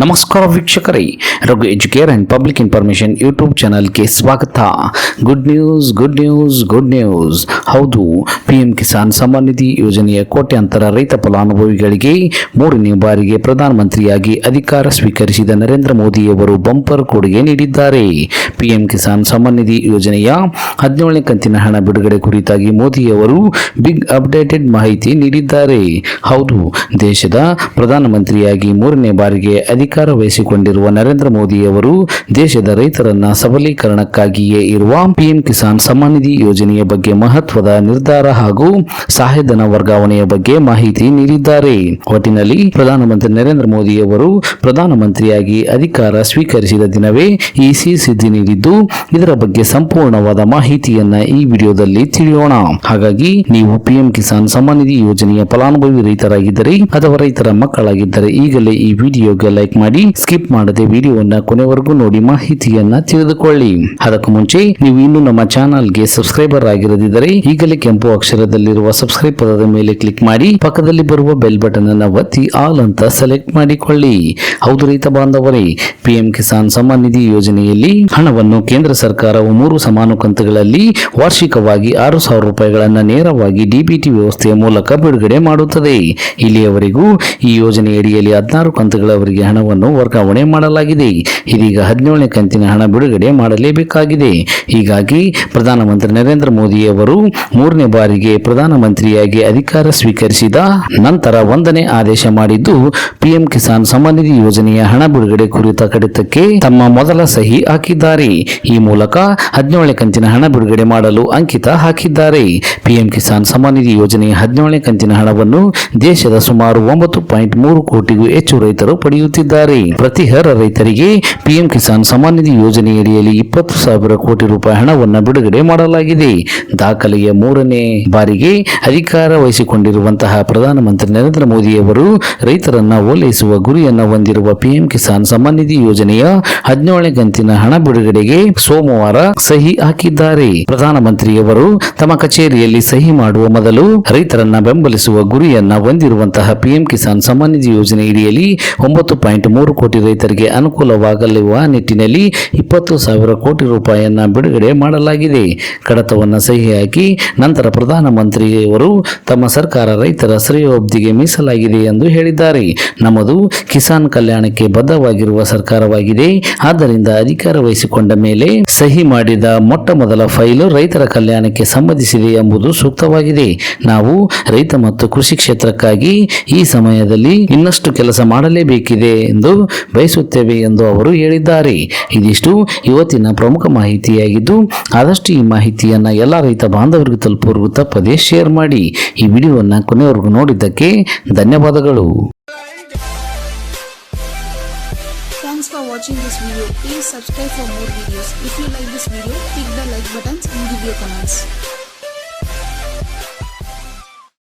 ನಮಸ್ಕಾರ ವೀಕ್ಷಕರೇ, Raghu Educare and public information YouTube ಚಾನಲ್ಗೆ ಸ್ವಾಗತ. Good news. ಹೌದು, ಪಿಎಂ ಕಿಸಾನ್ ಸಮ್ಮಾನ್ ನಿಧಿ ಯೋಜನೆಯ ಕೋಟ್ಯಾಂತರ ರೈತ ಫಲಾನುಭವಿಗಳಿಗೆ ಮೂರನೇ ಬಾರಿಗೆ ಪ್ರಧಾನಮಂತ್ರಿಯಾಗಿ ಅಧಿಕಾರ ಸ್ವೀಕರಿಸಿದ ನರೇಂದ್ರ ಮೋದಿಯವರು ಬಂಪರ್ ಕೊಡುಗೆ ನೀಡಿದ್ದಾರೆ. ಪಿಎಂ ಕಿಸಾನ್ ಸಮ್ಮಾನ್ ನಿಧಿ ಯೋಜನೆಯ 17ನೇ ಕಂತಿನ ಹಣ ಬಿಡುಗಡೆ ಕುರಿತಾಗಿ ಮೋದಿಯವರು ಬಿಗ್ ಅಪ್ಡೇಟೆಡ್ ಮಾಹಿತಿ ನೀಡಿದ್ದಾರೆ. ಹೌದು, ದೇಶದ ಪ್ರಧಾನಮಂತ್ರಿಯಾಗಿ ಮೂರನೇ ಬಾರಿಗೆ ಅಧಿಕಾರ ವಹಿಸಿಕೊಂಡಿರುವ ನರೇಂದ್ರ ಮೋದಿಯವರು ದೇಶದ ರೈತರನ್ನ ಸಬಲೀಕರಣಕ್ಕಾಗಿಯೇ ಇರುವ ಪಿಎಂ ಕಿಸಾನ್ ಸಮ್ಮಾನ್ ನಿಧಿ ಯೋಜನೆಯ ಬಗ್ಗೆ ಮಹತ್ವದ ನಿರ್ಧಾರ ಹಾಗೂ ಸಹಾಯಧನ ವರ್ಗಾವಣೆಯ ಬಗ್ಗೆ ಮಾಹಿತಿ ನೀಡಿದ್ದಾರೆ. ಒಟ್ಟಿನಲ್ಲಿ ಪ್ರಧಾನಮಂತ್ರಿ ನರೇಂದ್ರ ಮೋದಿಯವರು ಪ್ರಧಾನಮಂತ್ರಿಯಾಗಿ ಅಧಿಕಾರ ಸ್ವೀಕರಿಸಿದ ದಿನವೇ ಈ ಸಿಹಿ ನೀಡಿದ್ದು, ಇದರ ಬಗ್ಗೆ ಸಂಪೂರ್ಣವಾದ ಮಾಹಿತಿಯನ್ನ ಈ ವಿಡಿಯೋದಲ್ಲಿ ತಿಳಿಯೋಣ. ಹಾಗಾಗಿ ನೀವು ಪಿಎಂ ಕಿಸಾನ್ ಸಮ್ಮಾನ್ ನಿಧಿ ಯೋಜನೆಯ ಫಲಾನುಭವಿ ರೈತರಾಗಿದ್ದರೆ ಅಥವಾ ರೈತರ ಮಕ್ಕಳಾಗಿದ್ದರೆ ಈಗಲೇ ಈ ವಿಡಿಯೋಗೆ ಲೈಕ್ ಮಾಡಿ ಸ್ಕಿಪ್ ಮಾಡದೆ ವಿಡಿಯೋವನ್ನ ಕೊನೆವರೆಗೂ ನೋಡಿ ಮಾಹಿತಿಯನ್ನ ತಿಳಿದುಕೊಳ್ಳಿ. ಅದಕ್ಕೂ ಮುಂಚೆ ನೀವು ಇನ್ನೂ ನಮ್ಮ ಚಾನಲ್ಗೆ ಸಬ್ಸ್ಕ್ರೈಬರ್ ಆಗಿರದಿದ್ದರೆ ಈಗಲೇ ಕೆಂಪು ಅಕ್ಷರದಲ್ಲಿರುವ ಸಬ್ಸ್ಕ್ರೈಬ್ ಪದದ ಮೇಲೆ ಕ್ಲಿಕ್ ಮಾಡಿ ಪಕ್ಕದಲ್ಲಿ ಬರುವ ಬೆಲ್ ಬಟನ್ ಅನ್ನು ಒತ್ತಿ ಆಲ್ ಅಂತ ಸೆಲೆಕ್ಟ್ ಮಾಡಿಕೊಳ್ಳಿ. ಹೌದು ರೈತ ಬಾಂಧವರೇ, ಪಿಎಂ ಕಿಸಾನ್ ಸಮ್ಮಾನ್ ನಿಧಿ ಯೋಜನೆಯಲ್ಲಿ ಹಣವನ್ನು ಕೇಂದ್ರ ಸರ್ಕಾರವು 3 ಸಮಾನ ಕಂತುಗಳಲ್ಲಿ ವಾರ್ಷಿಕವಾಗಿ 6,000 ರೂಪಾಯಿಗಳನ್ನು ನೇರವಾಗಿ ಡಿಬಿಟಿ ವ್ಯವಸ್ಥೆಯ ಮೂಲಕ ಬಿಡುಗಡೆ ಮಾಡುತ್ತದೆ. ಇಲ್ಲಿಯವರೆಗೂ ಈ ಯೋಜನೆಯಡಿಯಲ್ಲಿ 16 ಕಂತುಗಳವರೆಗೆ ಹಣವನ್ನು ವರ್ಗಾವಣೆ ಮಾಡಲಾಗಿದೆ. ಇದೀಗ 17ನೇ ಕಂತಿನ ಹಣ ಬಿಡುಗಡೆ ಮಾಡಲೇಬೇಕಾಗಿದೆ. ಹೀಗಾಗಿ ಪ್ರಧಾನಮಂತ್ರಿ ನರೇಂದ್ರ ಮೋದಿಯವರು ಮೂರನೇ ಬಾರಿಗೆ ಪ್ರಧಾನಮಂತ್ರಿಯಾಗಿ ಅಧಿಕಾರ ಸ್ವೀಕರಿಸಿದ ನಂತರ 1ನೇ ಆದೇಶ ಮಾಡಿದ್ದು, ಪಿಎಂ ಕಿಸಾನ್ ಸಮ್ಮಾನ್ ನಿಧಿ ಯೋಜನೆಯ ಹಣ ಬಿಡುಗಡೆ ಕುರಿತ ಕಡಿತಕ್ಕೆ ತಮ್ಮ ಮೊದಲ ಸಹಿ ಹಾಕಿದ್ದಾರೆ. ಈ ಮೂಲಕ 17ನೇ ಕಂತಿನ ಹಣ ಬಿಡುಗಡೆ ಮಾಡಲು ಅಂಕಿತ ಹಾಕಿದ್ದಾರೆ. ಪಿಎಂ ಕಿಸಾನ್ ಸಮ್ಮಾನ್ ನಿಧಿ ಯೋಜನೆಯ 17ನೇ ಕಂತಿನ ಹಣವನ್ನು ದೇಶದ ಸುಮಾರು 9.3 ಕೋಟಿಗೂ ಹೆಚ್ಚು ರೈತರು ಪಡೆಯುತ್ತಿದ್ದಾರೆ. ಪ್ರತಿ ರೈತರಿಗೆ ಪಿಎಂ ಕಿಸಾನ್ ಸಮ್ಮಾನ್ ನಿಧಿ ಯೋಜನೆಯಡಿಯಲ್ಲಿ 20,000 ಕೋಟಿ ರೂಪಾಯಿ ಹಣವನ್ನು ಬಿಡುಗಡೆ ಮಾಡಲಾಗಿದೆ. ದಾಖಲೆಯ 3ನೇ ಬಾರಿಗೆ ಅಧಿಕಾರ ವಹಿಸಿಕೊಂಡಿರುವಂತಹ ಪ್ರಧಾನಮಂತ್ರಿ ನರೇಂದ್ರ ಮೋದಿಯವರು ರೈತರನ್ನ ಓಲೈಸುವ ಗುರಿಯನ್ನು ಹೊಂದಿರುವ ಪಿಎಂ ಕಿಸಾನ್ ಸಮ್ಮಾನ್ ನಿಧಿ ಯೋಜನೆಯ 17ನೇ ಕಂತಿನ ಹಣ ಬಿಡುಗಡೆಗೆ ಸೋಮವಾರ ಸಹಿ ಹಾಕಿದ್ದಾರೆ. ಪ್ರಧಾನಮಂತ್ರಿಯವರು ತಮ್ಮ ಕಚೇರಿಯಲ್ಲಿ ಸಹಿ ಮಾಡುವ ಮೊದಲು ರೈತರನ್ನ ಬೆಂಬಲಿಸುವ ಗುರಿಯನ್ನ ಹೊಂದಿರುವಂತಹ ಪಿಎಂ ಕಿಸಾನ್ ಸಮ್ಮಾನ್ ನಿಧಿ ಯೋಜನೆ ಅಡಿಯಲ್ಲಿ 9.3 ಕೋಟಿ ರೈತರಿಗೆ ಅನುಕೂಲವಾಗಲಿರುವ ನಿಟ್ಟಿನಲ್ಲಿ 20,000 ಕೋಟಿ ರೂಪಾಯಿಯನ್ನ ಬಿಡುಗಡೆ ಮಾಡಲಾಗಿದೆ. ಕಡತವನ್ನು ಸಹಿ ಹಾಕಿ ನಂತರ ಪ್ರಧಾನಮಂತ್ರಿಯವರು ತಮ್ಮ ಸರ್ಕಾರ ರೈತರ ಶ್ರೇಯೋಭಿವೃದ್ಧಿಗೆ ಮೀಸಲಾಗಿದೆ ಎಂದು ಹೇಳಿದ್ದಾರೆ. ನಮ್ಮದು ಕಿಸಾನ್ ಕಲ್ಯಾಣಕ್ಕೆ ಬದ್ಧವಾಗಿರುವ ಸರ್ಕಾರವಾಗಿದೆ. ಆದ್ದರಿಂದ ಅಧಿಕಾರ ವಹಿಸಿಕೊಂಡ ಮೇಲೆ ಸಹಿ ಮಾಡಿದ ಮೊಟ್ಟ ಮೊದಲ ಫೈಲು ರೈತರ ಕಲ್ಯಾಣಕ್ಕೆ ಸಂಬಂಧಿಸಿದೆ ಎಂಬುದು ಸೂಕ್ತವಾಗಿದೆ. ನಾವು ರೈತ ಮತ್ತು ಕೃಷಿ ಕ್ಷೇತ್ರಕ್ಕಾಗಿ ಈ ಸಮಯದಲ್ಲಿ ಇನ್ನಷ್ಟು ಕೆಲಸ ಮಾಡಲೇಬೇಕಿದೆ ಎಂದು ಬಯಸುತ್ತೇವೆ ಎಂದು ಅವರು ಹೇಳಿದ್ದಾರೆ. ಇದಿಷ್ಟು ಇವತ್ತಿನ ಪ್ರಮುಖ ಮಾಹಿತಿಯಾಗಿದ್ದು, ಆದಷ್ಟು ಈ ಮಾಹಿತಿಯನ್ನ ಎಲ್ಲ ರೈತ ಬಾಂಧವರಿಗೆ ತಲುಪುವವರೆಗೂ ತಪ್ಪದೆ ಶೇರ್ ಮಾಡಿ. ಈ ವಿಡಿಯೋವನ್ನು ಕೊನೆಯವರೆಗೂ ನೋಡಿದ್ದಕ್ಕೆ ಧನ್ಯವಾದಗಳು. Thanks for watching this video. Please subscribe for more videos. If you like this video, click the like buttons and give your comments.